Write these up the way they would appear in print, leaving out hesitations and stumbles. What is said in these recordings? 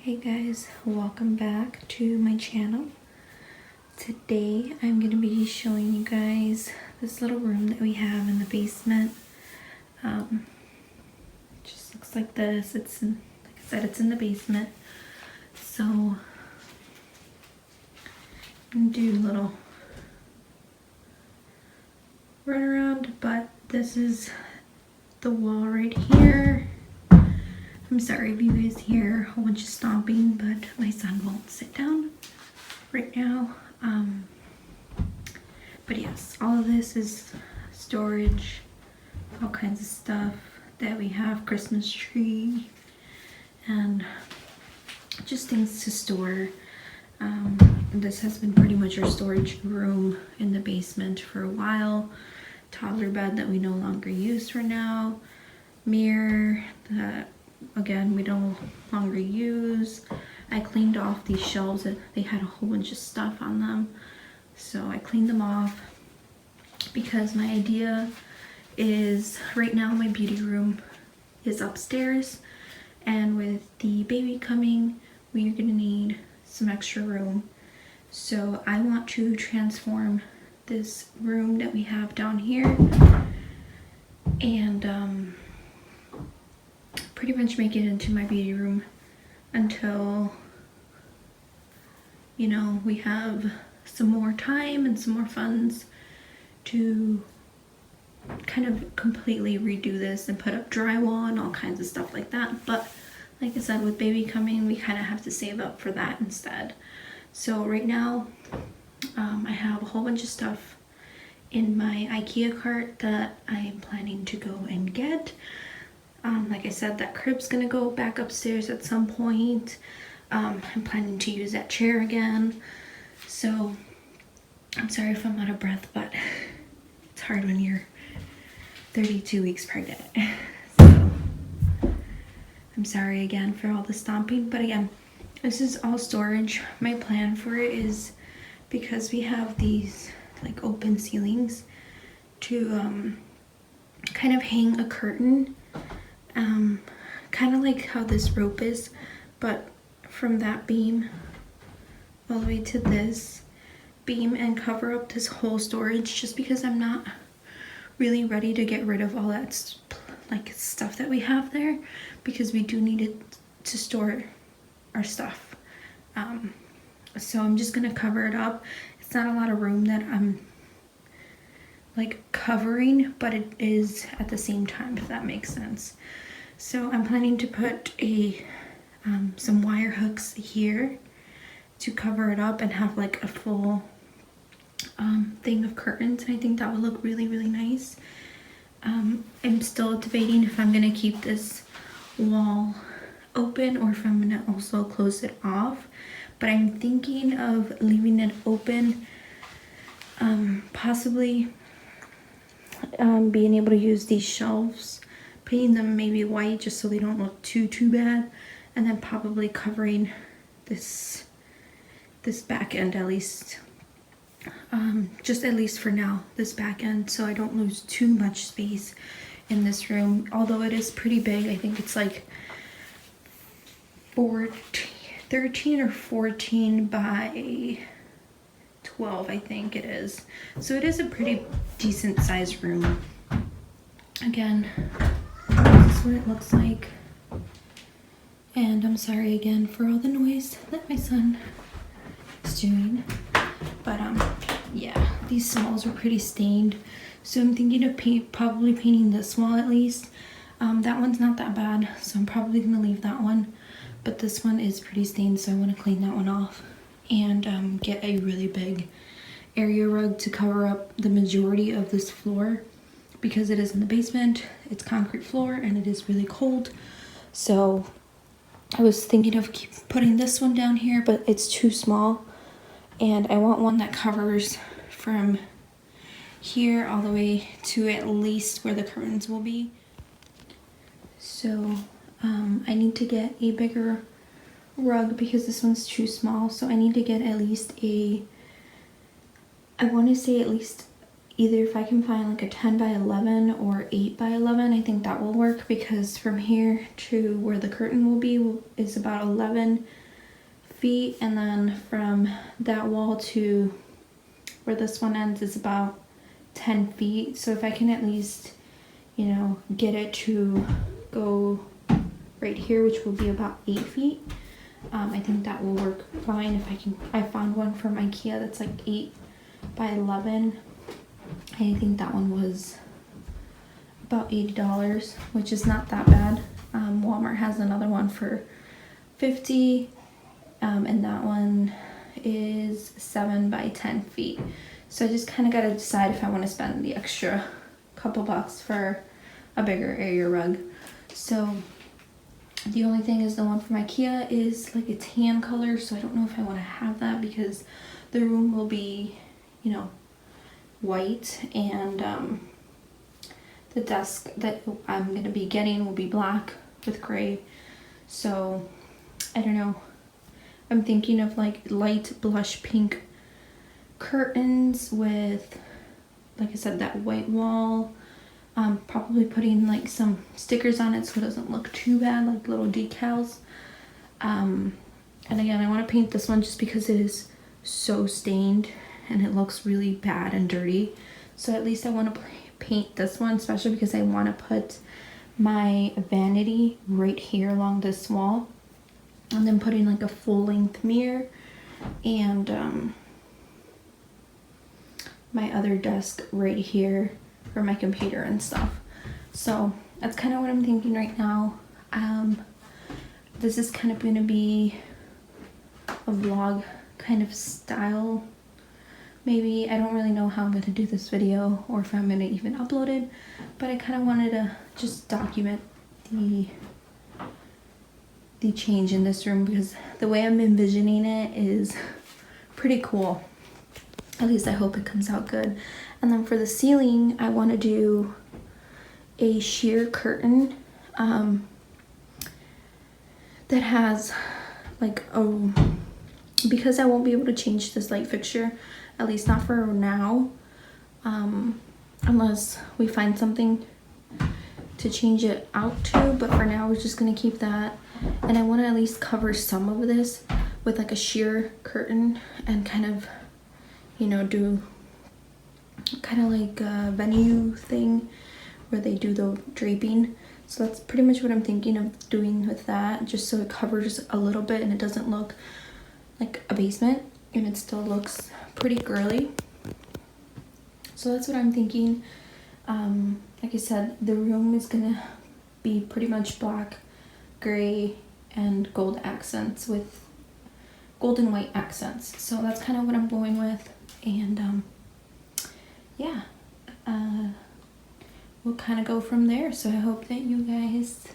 Hey guys, welcome back to my channel. Today I'm going to be showing you guys this little room that we have in the basement. It just looks like this. Like I said, it's in the basement. So I'm going to do a little run around, but this is the wall right here. I'm sorry if you guys hear a whole bunch of stomping, but my son won't sit down right now. But yes, all of this is storage, all kinds of stuff that we have, Christmas tree, and just things to store. This has been pretty much our storage room in the basement for a while. Toddler bed that we no longer use for now. Mirror that again we no longer use. I cleaned off these shelves that they had a whole bunch of stuff on them, so I cleaned them off because my idea is right now my beauty room is upstairs, and with the baby coming we are going to need some extra room. So I want to transform this room that we have down here and pretty much make it into my beauty room until, you know, we have some more time and some more funds to kind of completely redo this and put up drywall and all kinds of stuff like that. But like I said, with baby coming, we kind of have to save up for that instead. So right now I have a whole bunch of stuff in my IKEA cart that I am planning to go and get. Like I said, that crib's gonna go back upstairs at some point. I'm planning to use that chair again. So I'm sorry if I'm out of breath, but it's hard when you're 32 weeks pregnant. So I'm sorry again for all the stomping, but again, this is all storage. My plan for it is, because we have these like open ceilings, to kind of hang a curtain, kind of like how this rope is, but from that beam all the way to this beam, and cover up this whole storage, just because I'm not really ready to get rid of all that like stuff that we have there, because we do need it to store our stuff. So I'm just gonna cover it up. It's not a lot of room that I'm like covering, but it is at the same time, if that makes sense. So I'm planning to put some wire hooks here to cover it up and have like a full thing of curtains, and I think that would look really, really nice. I'm still debating if I'm gonna keep this wall open or if I'm gonna also close it off, but I'm thinking of leaving it open, possibly being able to use these shelves, painting them maybe white just so they don't look too bad, and then probably covering this back end, at least just at least for now, this back end, so I don't lose too much space in this room. Although it is pretty big, I think it's like 13 or 14 by 12, I think it is. So it is a pretty decent sized room. Again, this is what it looks like. And I'm sorry again for all the noise that my son is doing. But yeah, these walls are pretty stained. So I'm thinking of probably painting this wall at least. That one's not that bad, so I'm probably gonna leave that one. But this one is pretty stained, so I want to clean that one off and get a really big area rug to cover up the majority of this floor, because it is in the basement, it's concrete floor, and it is really cold. So I was thinking of putting this one down here, but it's too small, and I want one that covers from here all the way to at least where the curtains will be. So I need to get a bigger rug because this one's too small. So I need to get at least I want to say at least either if I can find like a 10 by 11 or 8 by 11, I think that will work, because from here to where the curtain will be is about 11 feet, and then from that wall to where this one ends is about 10 feet. So if I can at least, you know, get it to go right here, which will be about 8 feet, I think that will work fine. If I found one from IKEA that's like 8 by 11. I think that one was about $80, which is not that bad. Walmart has another one for $50, and that one is 7 by 10 feet. So I just kind of got to decide if I want to spend the extra couple bucks for a bigger area rug. So the only thing is the one from IKEA is like a tan color, so I don't know if I want to have that, because the room will be, you know, white, and the desk that I'm going to be getting will be black with gray. So I don't know. I'm thinking of like light blush pink curtains with, like I said, that white wall. Probably putting like some stickers on it so it doesn't look too bad, like little decals. And again, I want to paint this one just because it is so stained and it looks really bad and dirty. So at least I want to paint this one, especially because I want to put my vanity right here along this wall, and then putting like a full-length mirror, and my other desk right here for my computer and stuff. So that's kind of what I'm thinking right now. This is kind of going to be a vlog kind of style. Maybe, I don't really know how I'm going to do this video or if I'm going to even upload it, but I kind of wanted to just document the change in this room, because the way I'm envisioning it is pretty cool. At least I hope it comes out good. And then for the ceiling, I want to do a sheer curtain that has like because I won't be able to change this light fixture, at least not for now, unless we find something to change it out to. But for now, we're just going to keep that. And I want to at least cover some of this with like a sheer curtain, and kind of, you know, do kind of like a venue thing where they do the draping. So that's pretty much what I'm thinking of doing with that, just so it covers a little bit and it doesn't look like a basement, and it still looks pretty girly. So that's what I'm thinking. Like I said, the room is gonna be pretty much black, gray, and gold accents with gold and white accents. So that's kind of what I'm going with. And yeah, we'll kind of go from there. So I hope that you guys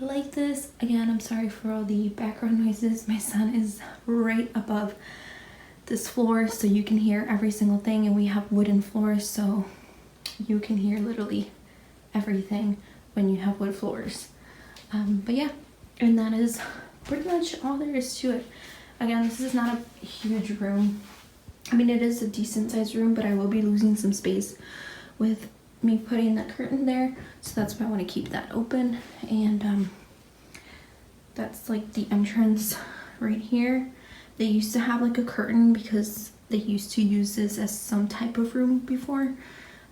like this. Again, I'm sorry for all the background noises. My son is right above this floor, so you can hear every single thing, and we have wooden floors, so you can hear literally everything when you have wood floors. But yeah, and that is pretty much all there is to it. Again, this is not a huge room. I mean, it is a decent sized room, but I will be losing some space with me putting that curtain there, so that's why I want to keep that open. And that's like the entrance right here. They used to have like a curtain because they used to use this as some type of room before.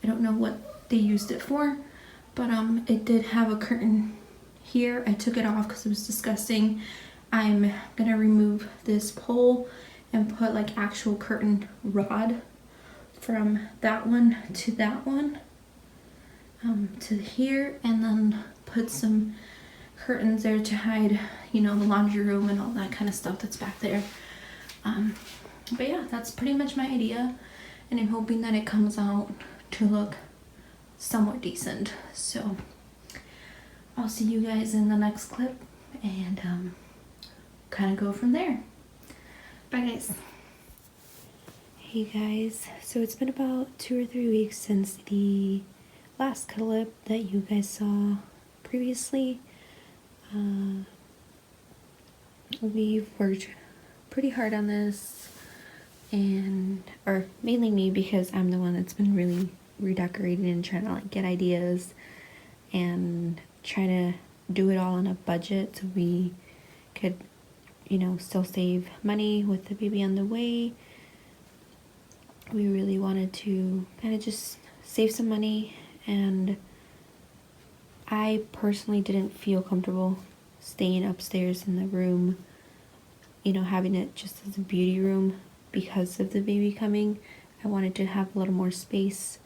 I don't know what they used it for, but it did have a curtain here. I took it off because it was disgusting. I'm gonna remove this pole and put like actual curtain rod from that one to that one, to here, and then put some curtains there to hide, you know, the laundry room and all that kind of stuff that's back there. But yeah, that's pretty much my idea, and I'm hoping that it comes out to look somewhat decent. So I'll see you guys in the next clip, and kind of go from there. Bye guys. Hey guys, so it's been about 2 or 3 weeks since the last clip that you guys saw previously. We've worked pretty hard on this. or mainly me, because I'm the one that's been really redecorating and trying to like get ideas and try to do it all on a budget so we could, you know, still save money with the baby on the way. We really wanted to kind of just save some money, and I personally didn't feel comfortable staying upstairs in the room, you know, having it just as a beauty room because of the baby coming. I wanted to have a little more space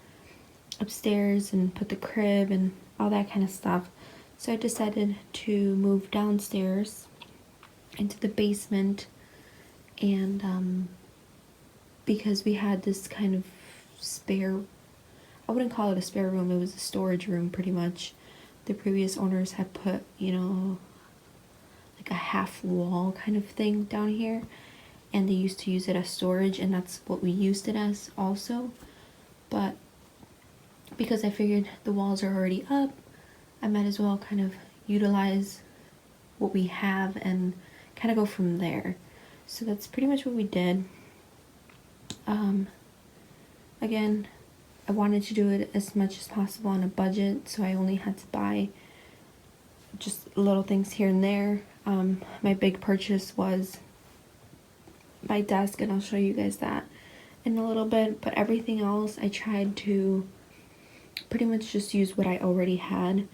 upstairs and put the crib and all that kind of stuff. So I decided to move downstairs into the basement, and because we had this kind of spare, I wouldn't call it a spare room, it was a storage room pretty much. The previous owners had put, you know, like a half wall kind of thing down here, and they used to use it as storage, and that's what we used it as also. But because I figured the walls are already up, I might as well kind of utilize what we have and kind of go from there. So that's pretty much what we did. Again, I wanted to do it as much as possible on a budget, so I only had to buy just little things here and there. My big purchase was my desk, and I'll show you guys that in a little bit, but everything else I tried to pretty much just use what I already had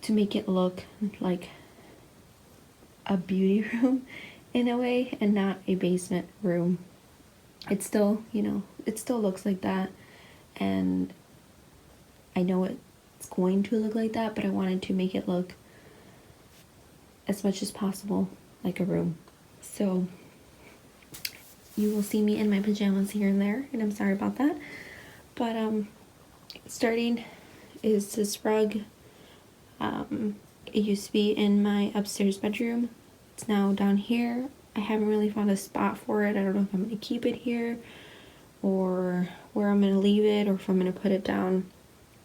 to make it look like a beauty room in a way and not a basement room. It's still, you know, it still looks like that, and I know it's going to look like that, but I wanted to make it look as much as possible like a room. So you will see me in my pajamas here and there, and I'm sorry about that. But starting is this rug. It used to be in my upstairs bedroom. It's now down here. I haven't really found a spot for it. I don't know if I'm going to keep it here or where I'm going to leave it, or if I'm going to put it down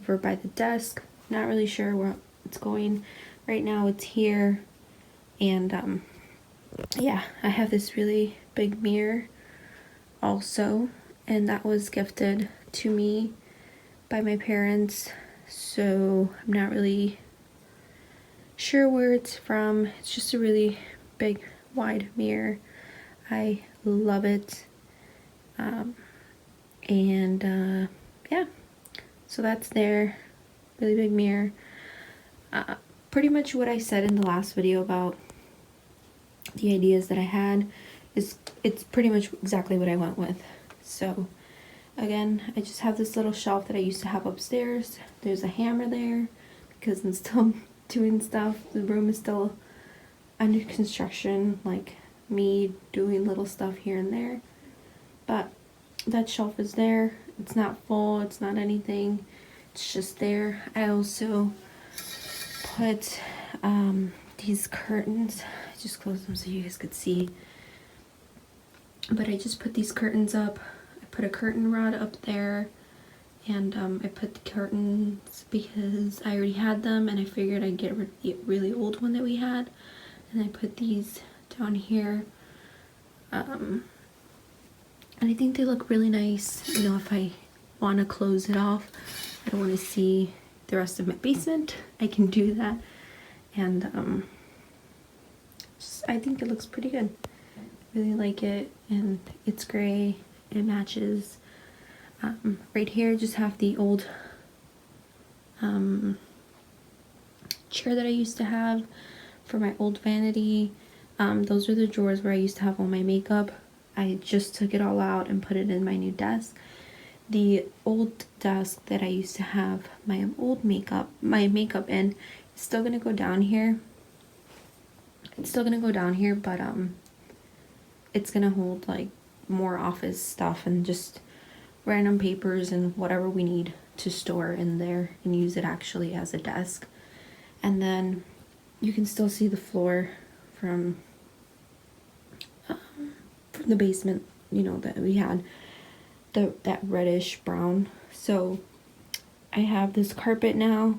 over by the desk. Not really sure where it's going. Right now it's here, and yeah, I have this really big mirror also, and that was gifted to me by my parents, so I'm not really sure where it's from. It's just a really big wide mirror. I love it. Yeah, so that's there. Really big mirror. Pretty much what I said in the last video about the ideas that I had is, it's pretty much exactly what I went with. So again, I just have this little shelf that I used to have upstairs. There's a hammer there because I'm still doing stuff. The room is still under construction, like me doing little stuff here and there. But that shelf is there. It's not full, it's not anything. It's just there. I also put these curtains. I just closed them so you guys could see. But I just put these curtains up. I put a curtain rod up there, and I put the curtains because I already had them, and I figured I'd get rid of the really old one that we had. And I put these down here. And I think they look really nice. You know, if I want to close it off, I don't want to see the rest of my basement, I can do that. And I think it looks pretty good. Really like it, and it's gray. It matches. Right here, just have the old chair that I used to have for my old vanity. Those are the drawers where I used to have all my makeup. I just took it all out and put it in my new desk. The old desk that I used to have my makeup in is still gonna go down here. It's still gonna go down here, but it's gonna hold like more office stuff and just random papers and whatever we need to store in there and use it actually as a desk. And then you can still see the floor from the basement, you know, that we had, that reddish brown. So I have this carpet now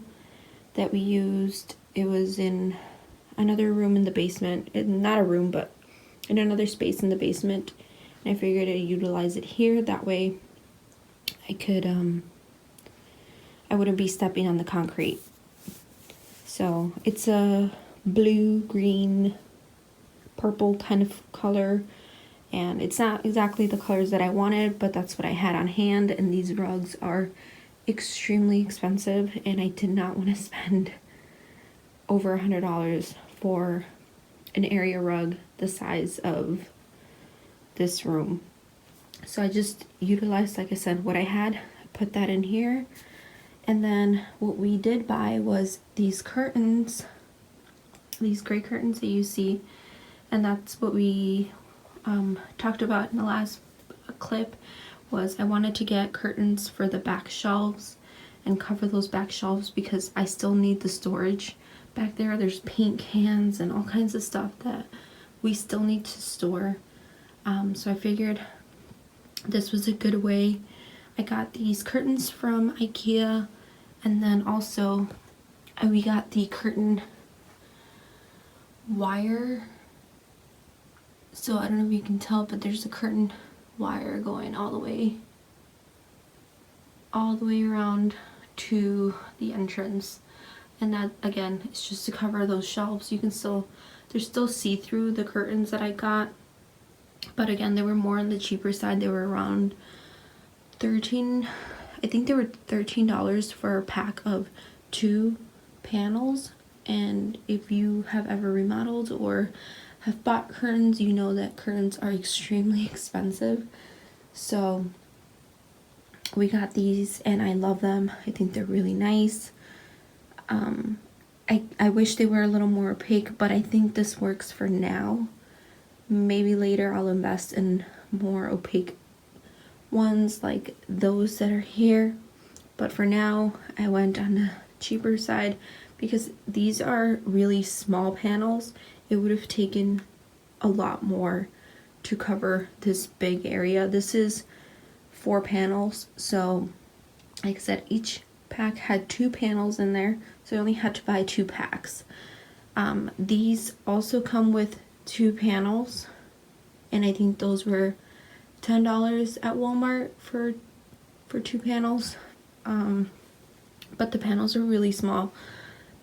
that we used. It was in another room in the basement, not a room, but in another space in the basement. and I figured I'd utilize it here. That way I could, I wouldn't be stepping on the concrete. So it's a blue, green, purple kind of color, and it's not exactly the colors that I wanted, but that's what I had on hand. And these rugs are extremely expensive, and I did not want to spend over $100 for an area rug the size of this room. So I just utilized, like I said, what I had, put that in here. And then what we did buy was these curtains, these gray curtains that you see, and that's what we talked about in the last clip. Was I wanted to get curtains for the back shelves and cover those back shelves because I still need the storage back there. There's paint cans and all kinds of stuff that we still need to store. So I figured this was a good way. I got these curtains from IKEA, and then also we got the curtain wire. So I don't know if you can tell, but there's a curtain wire going all the way around to the entrance. And that, again, is just to cover those shelves. You can still, they're still see-through, the curtains that I got. But again, they were more on the cheaper side. They were around I think they were $13 for a pack of 2 panels. And if you have ever remodeled or have bought curtains, you know that curtains are extremely expensive. So we got these and I love them. I think they're really nice. I wish they were a little more opaque, but I think this works for now. Maybe later I'll invest in more opaque ones like those that are here. But for now, I went on the cheaper side because these are really small panels. It would have taken a lot more to cover this big area. This is 4 panels, so like I said, each pack had 2 panels in there, so I only had to buy 2 packs. These also come with 2 panels, and I think those were $10 at Walmart for 2 panels. But the panels are really small.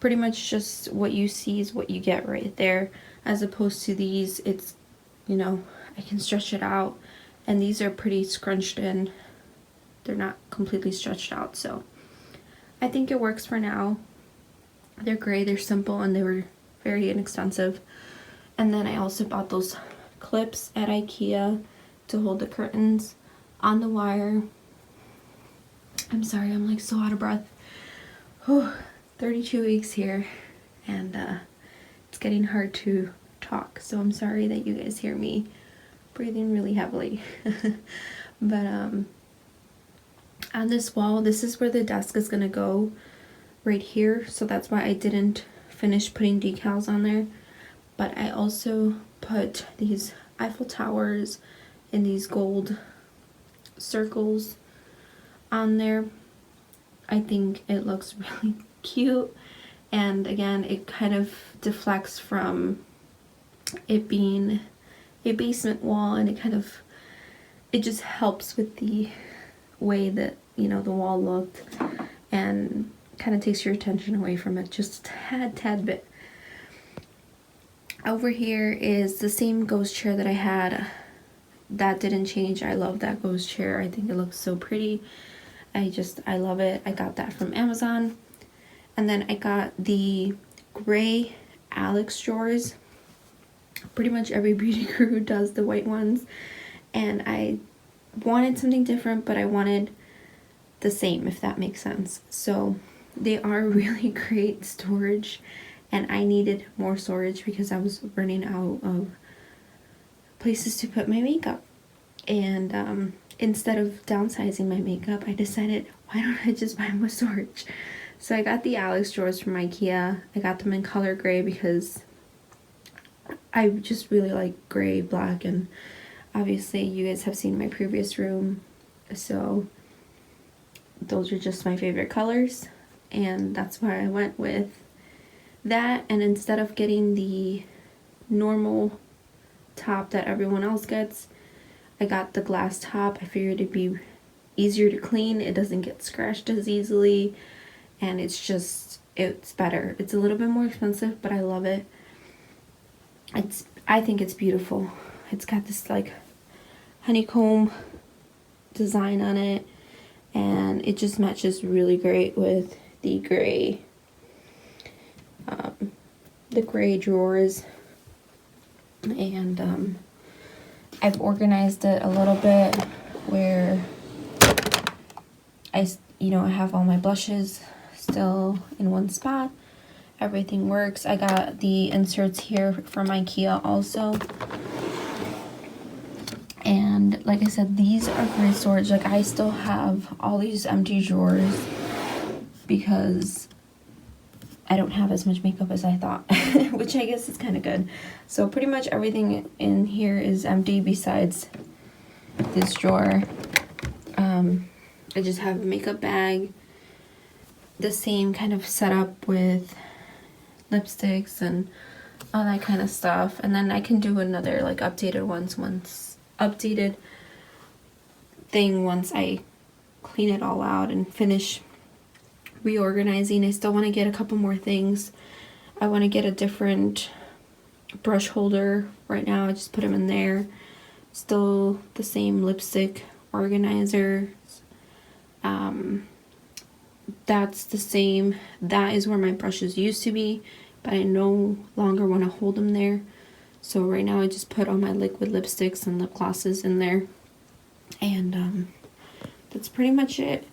Pretty much just what you see is what you get right there, as opposed to these, it's, you know, I can stretch it out, and these are pretty scrunched in. They're not completely stretched out, so I think it works for now. They're gray, they're simple, and they were very inexpensive. And then I also bought those clips at IKEA to hold the curtains on the wire. I'm sorry, I'm like so out of breath. 32 weeks here, and it's getting hard to talk, so I'm sorry that you guys hear me breathing really heavily. But on this wall, this is where the desk is gonna go, right here, so that's why I didn't finish putting decals on there. But I also put these Eiffel Towers and these gold circles on there. I think it looks really cute, and again, it kind of deflects from it being a basement wall, and it just helps with the way that, you know, the wall looked, and kind of takes your attention away from it just a tad bit. Over here is the same ghost chair that I had. That didn't change. I love that ghost chair. I think it looks so pretty. I love it. I got that from Amazon. And then I got the gray Alex drawers. Pretty much every beauty guru does the white ones. And I wanted something different, but I wanted the same, if that makes sense. So they are really great storage, and I needed more storage because I was running out of places to put my makeup. And instead of downsizing my makeup, I decided, why don't I just buy more storage? So I got the Alex drawers from IKEA. I got them in color gray because I just really like gray, black, and obviously you guys have seen my previous room, so those are just my favorite colors, and that's why I went with that. And instead of getting the normal top that everyone else gets, I got the glass top. I figured it'd be easier to clean. It doesn't get scratched as easily, and it's better. It's a little bit more expensive, but I love it. I think it's beautiful. It's got this like honeycomb design on it, and it just matches really great with the gray drawers. And I've organized it a little bit where I have all my blushes still in one spot. Everything works. I got the inserts here from IKEA also. And like I said, these are great storage. Like, I still have all these empty drawers because I don't have as much makeup as I thought, which I guess is kind of good. So pretty much everything in here is empty besides this drawer. I just have a makeup bag, the same kind of setup with lipsticks and all that kind of stuff. And then I can do another like updated thing once I clean it all out and finish reorganizing. I still want to get a couple more things. I want to get a different brush holder. Right now I just put them in there. Still the same lipstick organizer. That's the same. That is where my brushes used to be, but I no longer want to hold them there. So right now I just put all my liquid lipsticks and lip glosses in there. And that's pretty much it.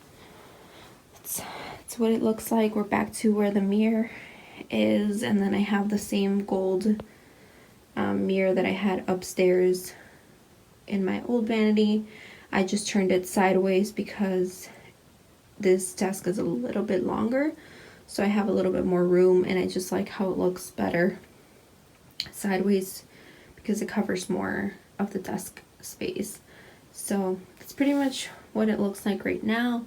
That's what it looks like. We're back to where the mirror is, and then I have the same gold mirror that I had upstairs in my old vanity. I just turned it sideways because this desk is a little bit longer, so I have a little bit more room, and I just like how it looks better sideways because it covers more of the desk space. So that's pretty much what it looks like right now.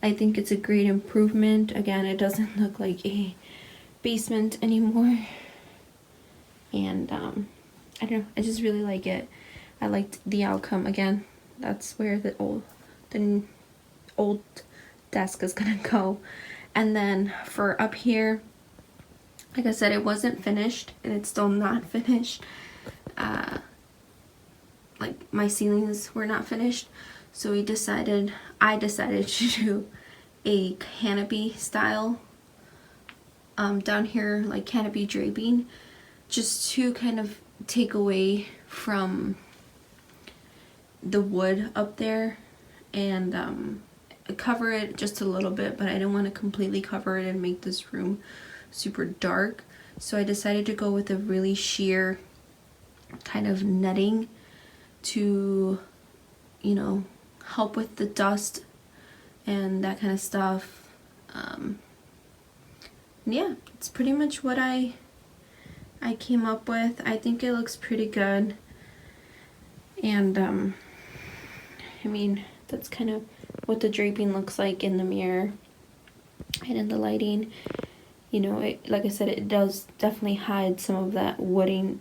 I think it's a great improvement. Again, it doesn't look like a basement anymore, and I don't know, I just really like it. I liked the outcome. Again, that's where the old desk is gonna go. And then for up here, like I said, it wasn't finished, and it's still not finished. Like, my ceilings were not finished, so I decided to do a canopy style down here, like canopy draping, just to kind of take away from the wood up there, and cover it just a little bit, but I didn't want to completely cover it and make this room super dark. So I decided to go with a really sheer kind of netting to, help with the dust and that kind of stuff. Yeah, it's pretty much what I came up with. I think it looks pretty good, and I mean, that's kind of what the draping looks like in the mirror and in the lighting. Like I said, it does definitely hide some of that wooden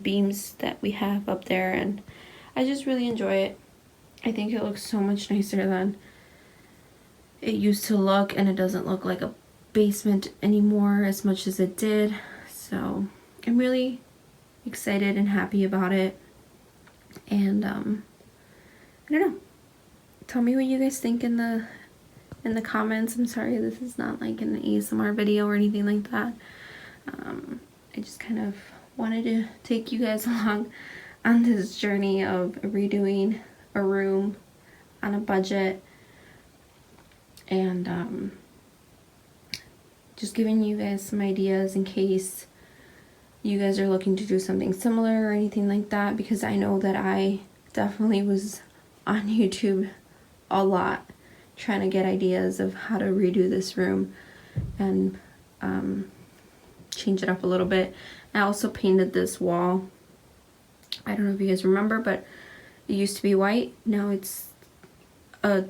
beams that we have up there, and I just really enjoy it. I think it looks so much nicer than it used to look, and it doesn't look like a basement anymore as much as it did. So I'm really excited and happy about it. And I don't know, tell me what you guys think in the comments. I'm sorry this is not like an ASMR video or anything like that. I just kind of wanted to take you guys along on this journey of redoing a room on a budget, and just giving you guys some ideas in case you guys are looking to do something similar or anything like that, because I know that I definitely was on YouTube a lot trying to get ideas of how to redo this room and change it up a little bit. I also painted this wall. I don't know if you guys remember, but it used to be white. Now it's a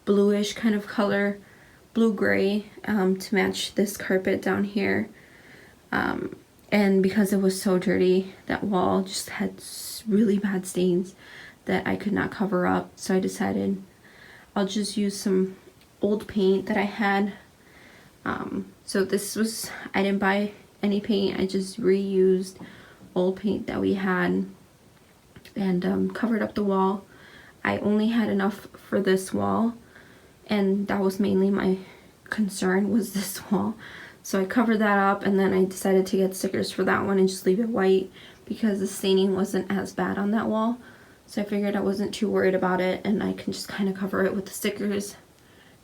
bluish kind of color, blue-gray, to match this carpet down here. And because it was so dirty, that wall just had really bad stains that I could not cover up. So I decided I'll just use some old paint that I had. So this was, I didn't buy any paint, I just reused old paint that we had and covered up the wall. I only had enough for this wall, and that was mainly my concern, was this wall. So I covered that up, and then I decided to get stickers for that one and just leave it white because the staining wasn't as bad on that wall. So I figured I wasn't too worried about it, and I can just kind of cover it with the stickers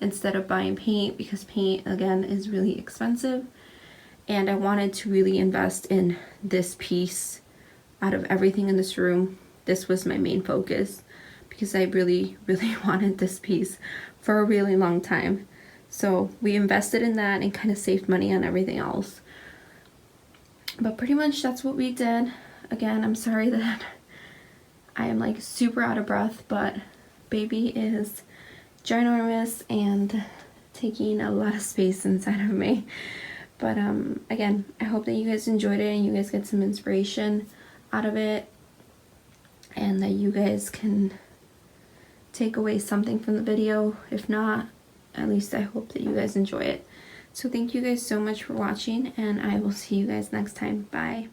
instead of buying paint, because paint, again, is really expensive. And I wanted to really invest in this piece. Out of everything in this room, this was my main focus, because I really wanted this piece for a really long time. So we invested in that and kind of saved money on everything else. But pretty much that's what we did. Again, I'm sorry that I am like super out of breath, but baby is ginormous and taking a lot of space inside of me. But again, I hope that you guys enjoyed it and you guys get some inspiration out of it, and that you guys can take away something from the video. If not, at least I hope that you guys enjoy it. So thank you guys so much for watching, and I will see you guys next time. Bye.